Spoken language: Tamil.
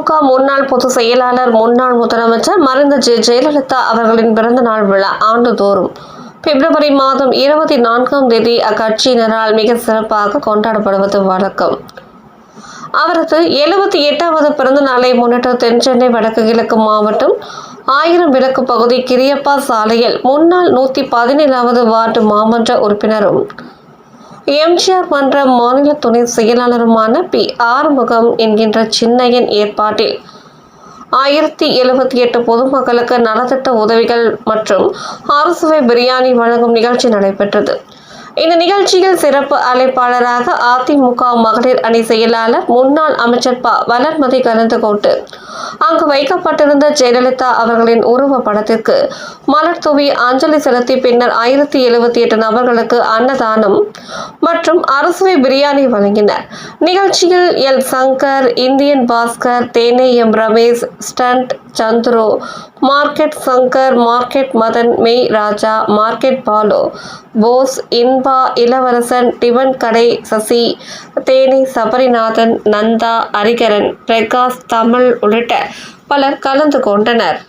அதிமுக முன்னாள் பொதுச் செயலாளர், முன்னாள் முதலமைச்சர் மறைந்த ஜெயலலிதா அவர்களின் பிறந்த நாள் விழா ஆண்டுதோறும் பிப்ரவரி மாதம் 24ஆம் தேதி அக்கட்சியினரால் மிக சிறப்பாக கொண்டாடப்படுவது வழக்கம். அவரது 78வது பிறந்த நாளை முன்னிட்டு தென்சென்னை வடக்கு கிழக்கு மாவட்டம் 1000 விளக்கு பகுதி கிரியப்பா சாலையில் முன்னாள் 117வது வார்டு மாமன்ற உறுப்பினரும் எம்ஜிஆர் மன்ற மாநில துணை செயலாளருமான பி. ஆறுமுகம் என்கின்ற சின்னையன் ஏற்பாட்டில் 1078 பொதுமக்களுக்கு நலத்திட்ட உதவிகள் மற்றும் அறுசுவை பிரியாணி வழங்கும் நிகழ்ச்சி நடைபெற்றது. இந்த நிகழ்ச்சியில் சிறப்பு அழைப்பாளராக அதிமுக மகளிர் அணி செயலாளர், முன்னாள் அமைச்சர் ப. வளர்மதி கலந்து கொண்டு அங்கு வைக்கப்பட்டிருந்த ஜெயலலிதா அவர்களின் உருவ படத்திற்கு மலர் தூவி அஞ்சலி செலுத்தி பின்னர் 1078 நபர்களுக்கு அன்னதானம் மற்றும் அறுசுவை பிரியாணி வழங்கினர். நிகழ்ச்சியில் எல். சங்கர், இந்தியன் பாஸ்கர், தேனே M. Ramesh, stunt Chandru, market Shankar, market Madhan, மெய் ராஜா, மார்க்கெட் பாலு, போஸ், இன்பா, இளவரசன், டிபன் கடை சசி, தேனி சபரிநாதன், நந்தா, ஹரிகரன், பிரகாஷ், தமிழ் உள்ளிட்ட பலர் கலந்து கொண்டனர்.